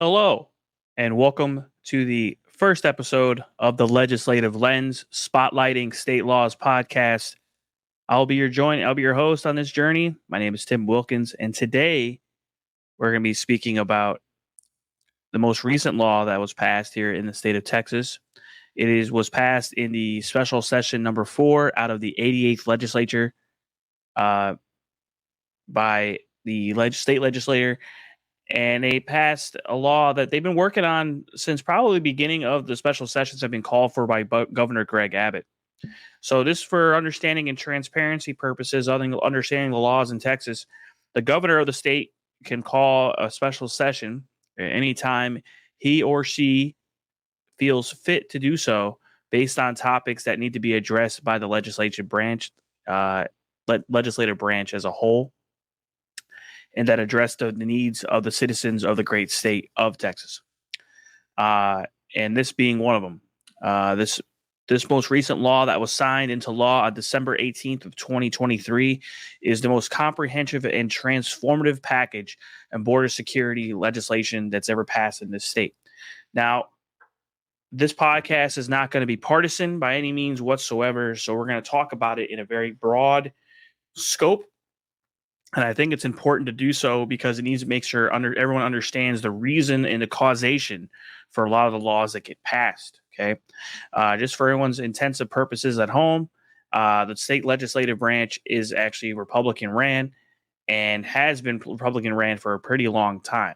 Hello, and welcome to the first episode of the Legislative Lens Spotlighting State Laws podcast. I'll be your host on this journey. My name is Tim Wilkins, and today we're going to be speaking about the most recent law that was passed here in the state of Texas. Was passed in the special session number 4 out of the 88th legislature by the state legislature. And they passed a law that they've been working on since probably the beginning of the special sessions have been called for by Governor Greg Abbott. So this for understanding and transparency purposes, understanding the laws in Texas, the governor of the state can call a special session anytime he or she feels fit to do so based on topics that need to be addressed by the legislative branch as a whole, and that address the needs of the citizens of the great state of Texas. And this being one of them. This most recent law that was signed into law on December 18th of 2023 is the most comprehensive and transformative package and border security legislation that's ever passed in this state. Now, this podcast is not going to be partisan by any means whatsoever, so we're going to talk about it in a very broad scope. And I think it's important to do so because it needs to make sure everyone understands the reason and the causation for a lot of the laws that get passed. Okay. Just for everyone's intensive purposes at home, the state legislative branch is actually Republican ran and has been Republican ran for a pretty long time.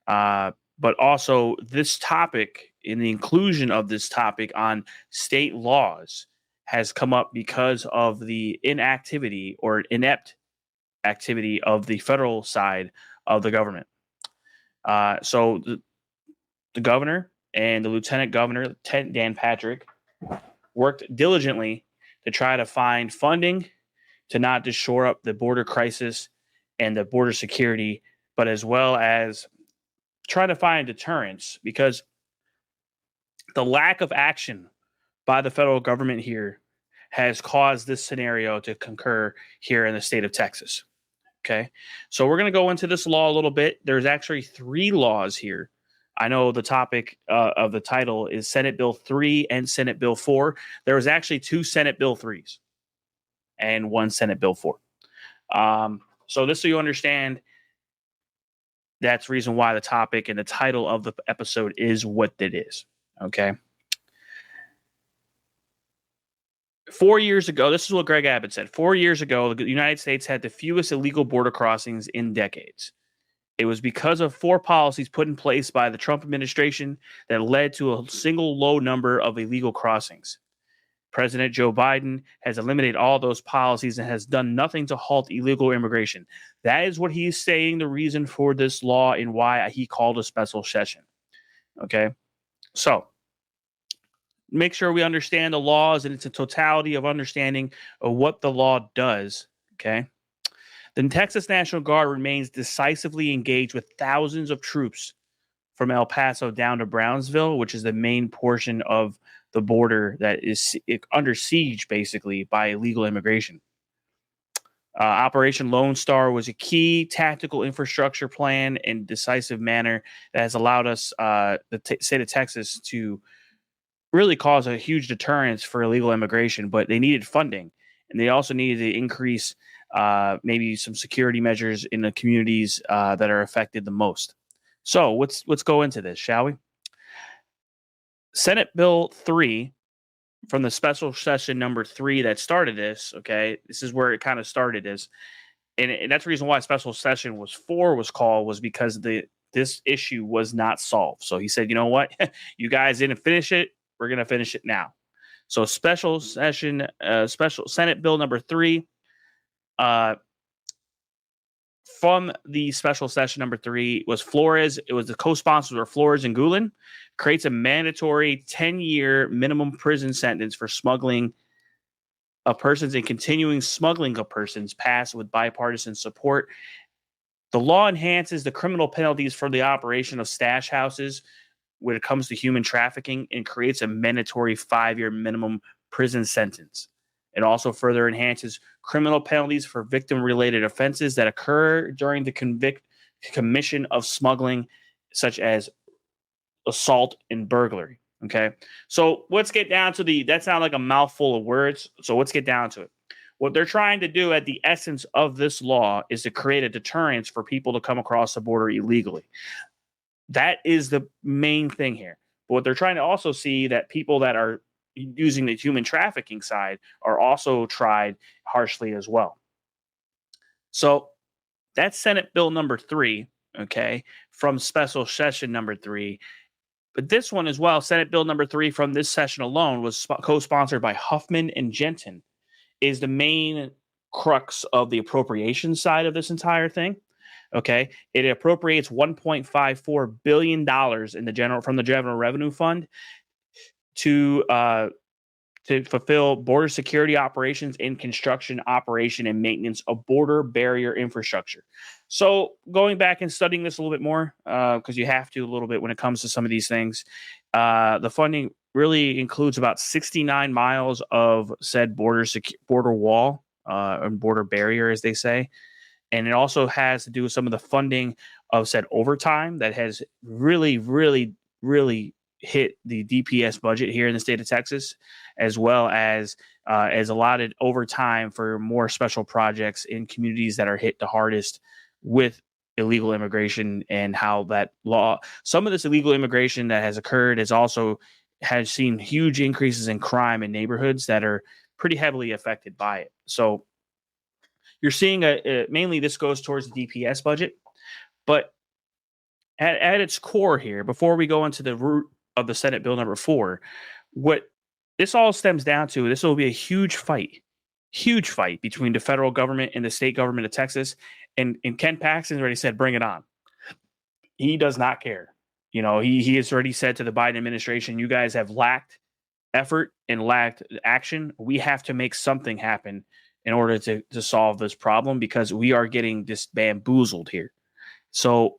But also this topic, in the inclusion of this topic on state laws, has come up because of the inactivity or inept activity of the federal side of the government. So the governor and the lieutenant governor, Lieutenant Dan Patrick, worked diligently to try to find funding to not just shore up the border crisis and the border security, but as well as try to find deterrence, because the lack of action by the federal government here has caused this scenario to concur here in the state of Texas. Okay, so we're going to go into this law a little bit. There's actually 3 laws here. I know the topic of the title is Senate Bill 3 and Senate Bill 4. There was actually 2 Senate Bill 3s and 1 Senate Bill 4. So this so you understand, that's the reason why the topic and the title of the episode is what it is. Okay. 4 years ago, this is what Greg Abbott said. 4 years ago, the United States had the fewest illegal border crossings in decades. It was because of 4 policies put in place by the Trump administration that led to a single low number of illegal crossings. President Joe Biden has eliminated all those policies and has done nothing to halt illegal immigration. That is what he's saying the reason for this law and why he called a special session. Okay, so make sure we understand the laws and it's a totality of understanding of what the law does. Okay. The Texas National Guard remains decisively engaged with thousands of troops from El Paso down to Brownsville, which is the main portion of the border that is under siege basically by illegal immigration. Operation Lone Star was a key tactical infrastructure plan and decisive manner that has allowed us, the state of Texas, to really cause a huge deterrence for illegal immigration, but they needed funding, and they also needed to increase maybe some security measures in the communities that are affected the most. So let's go into this, shall we? Senate Bill 3 from the special session number 3 that started this. Okay, this is where it kind of started this, and that's the reason why special session was called, was because this issue was not solved. So he said, you know what, you guys didn't finish it. We're going to finish it now. So special session, special Senate Bill number 3, from the special session number 3 was Flores. It was the co-sponsors were Flores and Gulen. Creates a mandatory 10-year minimum prison sentence for smuggling of persons and continuing smuggling of persons, passed with bipartisan support. The law enhances the criminal penalties for the operation of stash houses when it comes to human trafficking and creates a mandatory 5-year minimum prison sentence. It also further enhances criminal penalties for victim-related offenses that occur during the commission of smuggling such as assault and burglary. Okay. So let's get down to that sounds like a mouthful of words. So let's get down to it. What they're trying to do at the essence of this law is to create a deterrence for people to come across the border illegally. That is the main thing here. But what they're trying to also see that people that are using the human trafficking side are also tried harshly as well. So that's Senate Bill number 3, okay, from special session number 3. But this one as well, Senate Bill number 3 from this session alone was co-sponsored by Huffman and Jensen, is the main crux of the appropriation side of this entire thing. Okay, it appropriates $1.54 billion in from the General Revenue Fund to fulfill border security operations in construction, operation, and maintenance of border barrier infrastructure. So going back and studying this a little bit more, because you have to a little bit when it comes to some of these things, the funding really includes about 69 miles of said border wall and border barrier, as they say. And it also has to do with some of the funding of said overtime that has really, really, really hit the DPS budget here in the state of Texas, as well as allotted overtime for more special projects in communities that are hit the hardest with illegal immigration, and how that law, some of this illegal immigration that has occurred has seen huge increases in crime in neighborhoods that are pretty heavily affected by it. So you're seeing mainly this goes towards the DPS budget, but at its core here, before we go into the root of the Senate Bill number 4, what this all stems down to, this will be a huge fight between the federal government and the state government of Texas. And Ken Paxton already said, bring it on. He does not care. He has already said to the Biden administration, you guys have lacked effort and lacked action. We have to make something happen in order to solve this problem, because we are getting just bamboozled here. So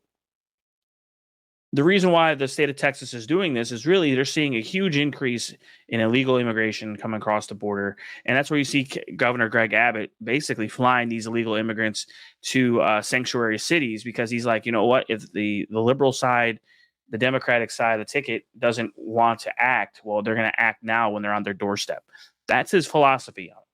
the reason why the state of Texas is doing this is really they're seeing a huge increase in illegal immigration coming across the border. And that's where you see Governor Greg Abbott basically flying these illegal immigrants to sanctuary cities, because he's like, you know what, if the liberal side, the Democratic side of the ticket doesn't want to act, well, they're going to act now when they're on their doorstep. That's his philosophy on it.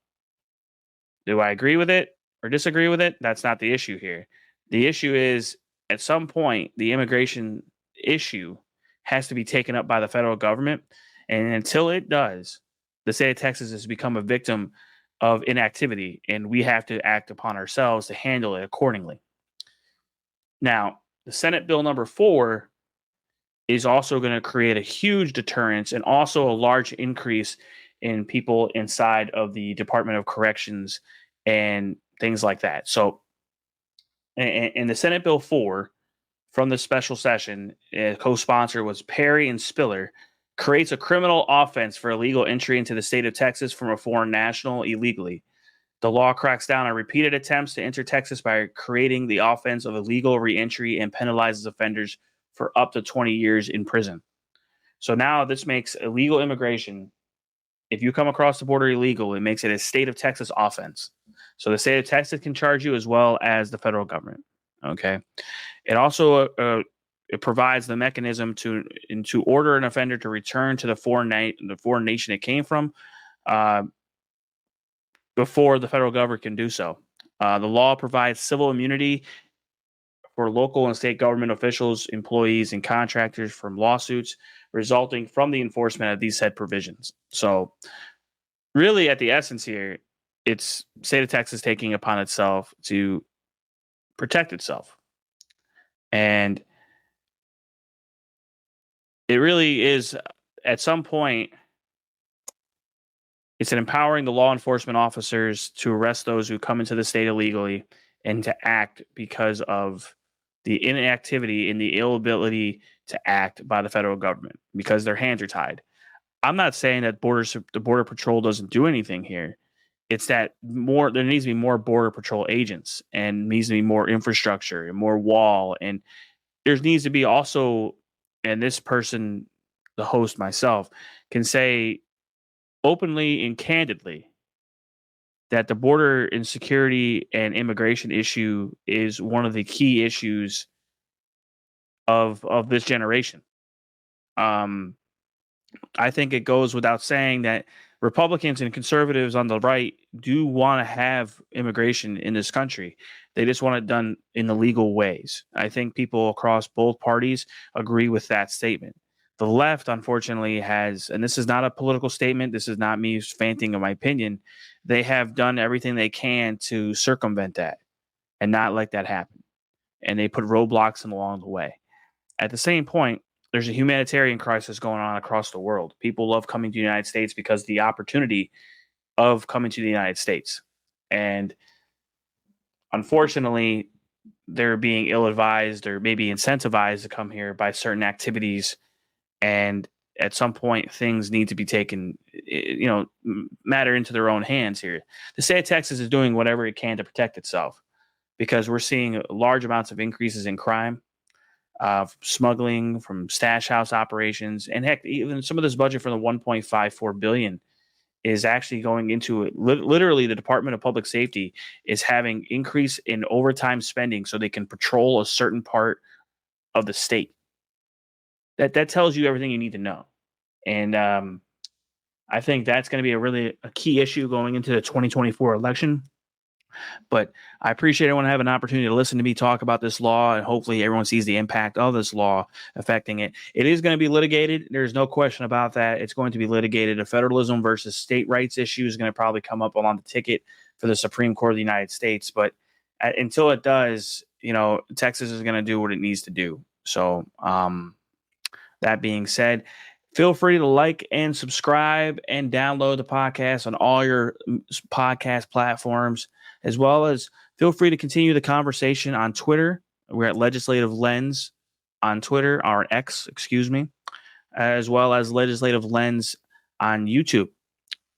Do I agree with it or disagree with it? That's not the issue here. The issue is, at some point, the immigration issue has to be taken up by the federal government. And until it does, the state of Texas has become a victim of inactivity, and we have to act upon ourselves to handle it accordingly. Now, the Senate Bill number 4 is also going to create a huge deterrence and also a large increase in people inside of the Department of Corrections and things like that. So, in the Senate Bill 4 from the special session, co-sponsor was Perry and Spiller, creates a criminal offense for illegal entry into the state of Texas from a foreign national illegally. The law cracks down on repeated attempts to enter Texas by creating the offense of illegal reentry and penalizes offenders for up to 20 years in prison. So now this makes illegal immigration, if you come across the border illegal, it makes it a state of Texas offense. So the state of Texas can charge you as well as the federal government. Okay. It also it provides the mechanism to order an offender to return to the foreign nation it came from before the federal government can do so. The law provides civil immunity for local and state government officials, employees, and contractors from lawsuits resulting from the enforcement of these said provisions. So really, at the essence here, it's state of Texas taking upon itself to protect itself. And it really is, at some point, it's empowering the law enforcement officers to arrest those who come into the state illegally and to act because of the inactivity and the inability to act by the federal government, because their hands are tied. I'm not saying that the Border Patrol doesn't do anything here. It's that there needs to be more Border Patrol agents, and needs to be more infrastructure and more wall. And there needs to be also, and this person, the host myself, can say openly and candidly that the border insecurity and immigration issue is one of the key issues of this generation. I think it goes without saying that Republicans and conservatives on the right do want to have immigration in this country. They just want it done in the legal ways. I think people across both parties agree with that statement. The left, unfortunately, has, and this is not a political statement, this is not me fanting of my opinion, they have done everything they can to circumvent that and not let that happen. And they put roadblocks along the way. At the same point, there's a humanitarian crisis going on across the world. People love coming to the United States because of the opportunity of coming to the United States. And unfortunately, they're being ill-advised or maybe incentivized to come here by certain activities. And at some point, things need to be taken, matter into their own hands here. The state of Texas is doing whatever it can to protect itself because we're seeing large amounts of increases in crime. Smuggling, from stash house operations, and heck, even some of this budget for the $1.54 billion is actually going into it. Literally, the Department of Public Safety is having increase in overtime spending so they can patrol a certain part of the state. That tells you everything you need to know, and I think that's going to be a key issue going into the 2024 election. But I appreciate everyone having an opportunity to listen to me talk about this law, and hopefully everyone sees the impact of this law affecting it. It is going to be litigated. There's no question about that. It's going to be litigated. A federalism versus state rights issue is going to probably come up on the ticket for the Supreme Court of the United States. But until it does, Texas is going to do what it needs to do. So that being said, feel free to like and subscribe and download the podcast on all your podcast platforms, as well as feel free to continue the conversation on Twitter. We're at Legislative Lens on Twitter, or X, excuse me, as well as Legislative Lens on YouTube.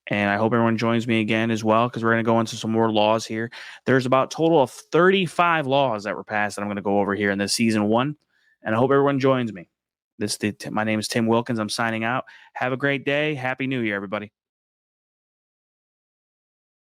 And I hope everyone joins me again as well, because we're going to go into some more laws here. There's about a total of 35 laws that were passed that I'm going to go over here in this season 1. And I hope everyone joins me. My name is Tim Wilkins. I'm signing out. Have a great day. Happy New Year, everybody.